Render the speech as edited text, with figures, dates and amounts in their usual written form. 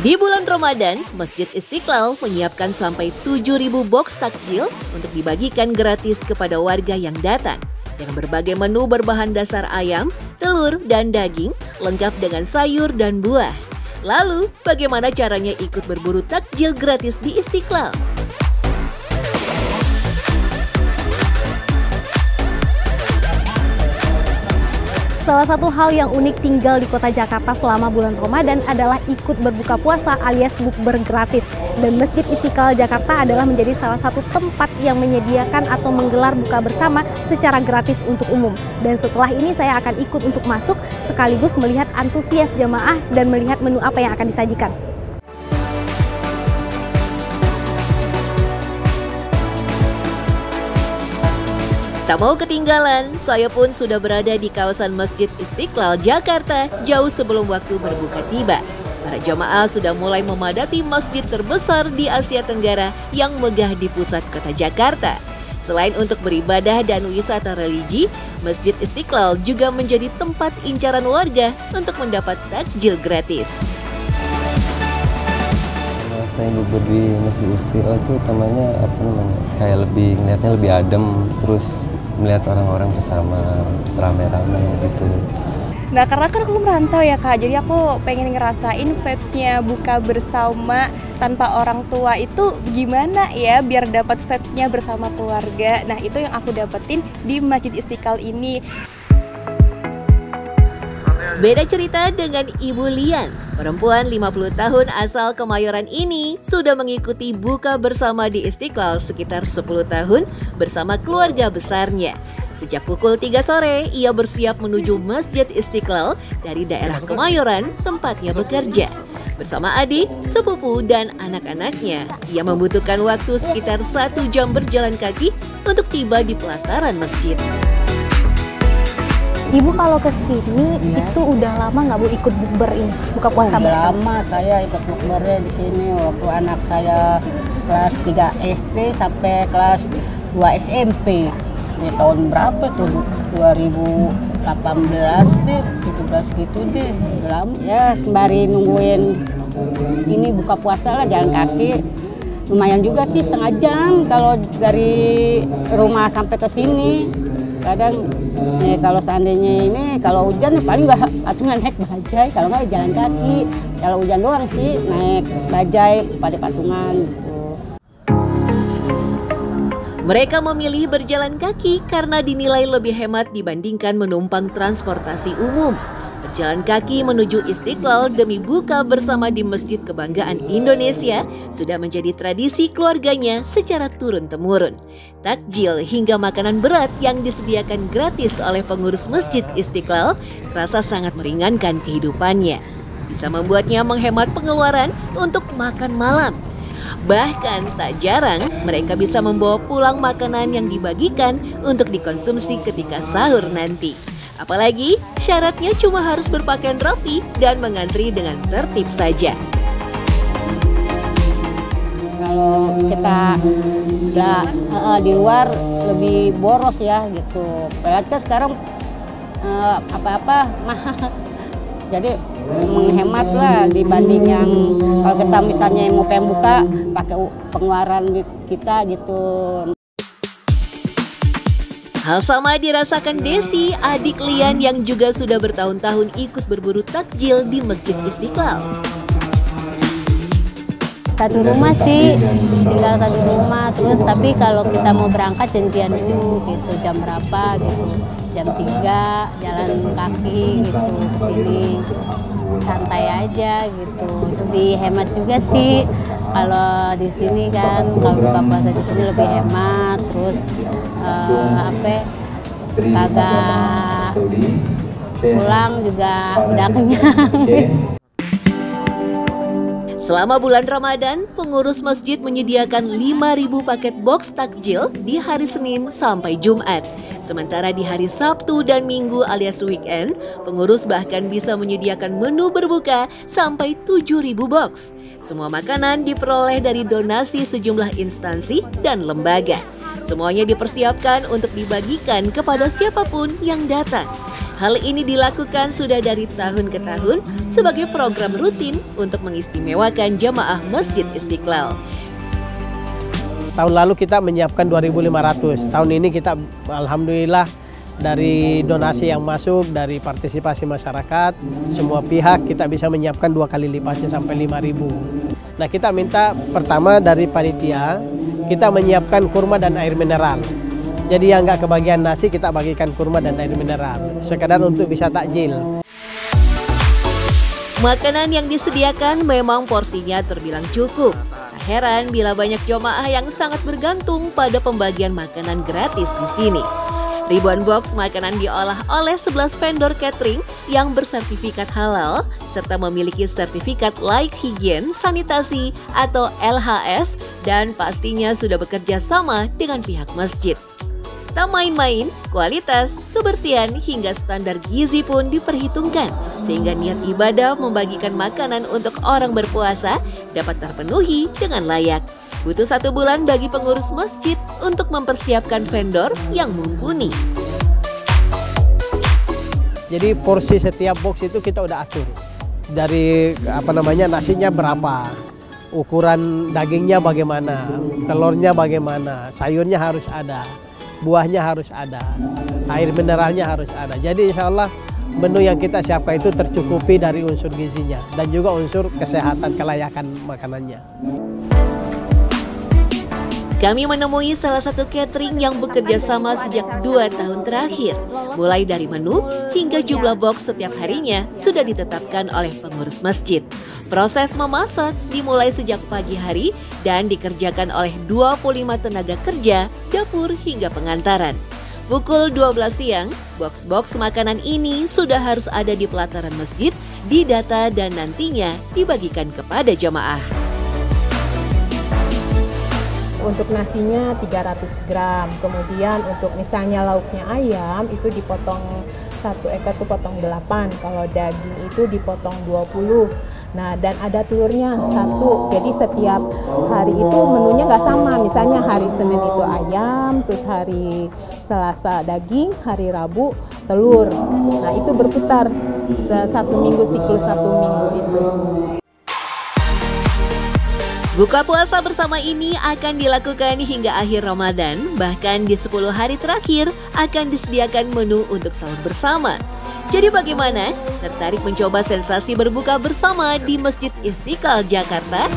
Di bulan Ramadan, Masjid Istiqlal menyiapkan sampai 7.000 box takjil untuk dibagikan gratis kepada warga yang datang. Dengan berbagai menu berbahan dasar ayam, telur, dan daging, lengkap dengan sayur dan buah. Lalu, bagaimana caranya ikut berburu takjil gratis di Istiqlal? Salah satu hal yang unik tinggal di kota Jakarta selama bulan Ramadan adalah ikut berbuka puasa alias bukber gratis. Dan Masjid Istiqlal Jakarta adalah menjadi salah satu tempat yang menyediakan atau menggelar buka bersama secara gratis untuk umum. Dan setelah ini saya akan ikut untuk masuk sekaligus melihat antusias jamaah dan melihat menu apa yang akan disajikan. Tak mau ketinggalan, saya pun sudah berada di kawasan Masjid Istiqlal Jakarta jauh sebelum waktu berbuka tiba. Para jamaah sudah mulai memadati masjid terbesar di Asia Tenggara yang megah di pusat kota Jakarta. Selain untuk beribadah dan wisata religi, Masjid Istiqlal juga menjadi tempat incaran warga untuk mendapat takjil gratis. Saya bubur di Masjid Istiqlal itu utamanya kayak ngeliatnya lebih adem, terus melihat orang-orang bersama rame-rame gitu. Nah, karena kan aku merantau ya Kak, jadi aku pengen ngerasain vibes-nya buka bersama tanpa orang tua itu gimana ya biar dapat vibes-nya bersama keluarga. Nah, itu yang aku dapetin di Masjid Istiqlal ini. Beda cerita dengan Ibu Lian, perempuan 50 tahun asal Kemayoran ini sudah mengikuti buka bersama di Istiqlal sekitar 10 tahun bersama keluarga besarnya. Sejak pukul 3 sore, ia bersiap menuju Masjid Istiqlal dari daerah Kemayoran tempatnya bekerja. Bersama adik, sepupu, dan anak-anaknya, ia membutuhkan waktu sekitar 1 jam berjalan kaki untuk tiba di pelataran masjid. Ibu kalau ke sini itu udah lama nggak Bu ikut bukber ini, buka puasa bersama? Lama saya ikut bukbernya di sini waktu anak saya kelas 3 SD sampai kelas 2 SMP. Di tahun berapa tuh? 2018 deh, 17 gitu deh. Lama. Ya sembari nungguin ini buka puasa lah jalan kaki. Lumayan juga sih setengah jam kalau dari rumah sampai ke sini. Kadang kalau seandainya ini kalau hujan paling nggak naik bajai, kalau nggak jalan kaki. Kalau hujan doang sih naik bajai pada patungan gitu. Mereka memilih berjalan kaki karena dinilai lebih hemat dibandingkan menumpang transportasi umum. Berjalan kaki menuju Istiqlal demi buka bersama di Masjid Kebanggaan Indonesia sudah menjadi tradisi keluarganya secara turun-temurun. Takjil hingga makanan berat yang disediakan gratis oleh pengurus Masjid Istiqlal terasa sangat meringankan kehidupannya. Bisa membuatnya menghemat pengeluaran untuk makan malam. Bahkan tak jarang mereka bisa membawa pulang makanan yang dibagikan untuk dikonsumsi ketika sahur nanti. Apalagi syaratnya cuma harus berpakaian rapi dan mengantri dengan tertib saja. Kalau kita di luar lebih boros ya gitu. Apalagi kan sekarang apa-apa mahal. Jadi menghemat lah dibanding yang kalau kita misalnya mau pengen buka pakai pengeluaran kita gitu. Hal sama dirasakan Desi, adik Lian yang juga sudah bertahun-tahun ikut berburu takjil di Masjid Istiqlal. Satu rumah sih, tinggal satu rumah, terus tapi kalau kita mau berangkat janjian dulu gitu, jam berapa gitu, jam 3 jalan kaki gitu ke sini, santai aja gitu, lebih hemat juga sih kalau di sini kan, kalau buka puasa di sini lebih hemat, terus kagak pulang juga udah kenyang. Selama bulan Ramadan, pengurus masjid menyediakan 5.000 paket box takjil di hari Senin sampai Jumat. Sementara di hari Sabtu dan Minggu alias weekend, pengurus bahkan bisa menyediakan menu berbuka sampai 7.000 box. Semua makanan diperoleh dari donasi sejumlah instansi dan lembaga. Semuanya dipersiapkan untuk dibagikan kepada siapapun yang datang. Hal ini dilakukan sudah dari tahun ke tahun sebagai program rutin untuk mengistimewakan jamaah Masjid Istiqlal. Tahun lalu kita menyiapkan 2.500. Tahun ini kita alhamdulillah dari donasi yang masuk, dari partisipasi masyarakat, semua pihak kita bisa menyiapkan 2 kali lipatnya sampai 5.000. Nah, kita minta pertama dari panitia, kita menyiapkan kurma dan air mineral. Jadi yang nggak kebagian nasi, kita bagikan kurma dan air mineral, sekadar untuk bisa takjil. Makanan yang disediakan memang porsinya terbilang cukup. Tak heran bila banyak jamaah yang sangat bergantung pada pembagian makanan gratis di sini. Ribuan box makanan diolah oleh 11 vendor catering yang bersertifikat halal serta memiliki sertifikat layak higien sanitasi atau LHS dan pastinya sudah bekerja sama dengan pihak masjid. Tak main-main, kualitas, kebersihan hingga standar gizi pun diperhitungkan sehingga niat ibadah membagikan makanan untuk orang berpuasa dapat terpenuhi dengan layak. Butuh 1 bulan bagi pengurus masjid untuk mempersiapkan vendor yang mumpuni. Jadi porsi setiap box itu kita udah atur. Dari nasinya berapa, ukuran dagingnya bagaimana, telurnya bagaimana, sayurnya harus ada, buahnya harus ada, air mineralnya harus ada. Jadi insya Allah menu yang kita siapkan itu tercukupi dari unsur gizinya dan juga unsur kesehatan kelayakan makanannya. Kami menemui salah satu catering yang bekerja sama sejak 2 tahun terakhir. Mulai dari menu hingga jumlah box setiap harinya sudah ditetapkan oleh pengurus masjid. Proses memasak dimulai sejak pagi hari dan dikerjakan oleh 25 tenaga kerja, dapur hingga pengantaran. Pukul 12 siang, box-box makanan ini sudah harus ada di pelataran masjid, didata dan nantinya dibagikan kepada jamaah. Untuk nasinya 300 gram, kemudian untuk misalnya lauknya ayam itu dipotong 1 ekor itu potong 8, kalau daging itu dipotong 20. Nah, dan ada telurnya 1, jadi setiap hari itu menunya nggak sama, misalnya hari Senin itu ayam, terus hari Selasa daging, hari Rabu telur. Nah, itu berputar 1 minggu, siklus 1 minggu itu. Buka puasa bersama ini akan dilakukan hingga akhir Ramadan, bahkan di 10 hari terakhir akan disediakan menu untuk sahur bersama. Jadi bagaimana? Tertarik mencoba sensasi berbuka bersama di Masjid Istiqlal, Jakarta?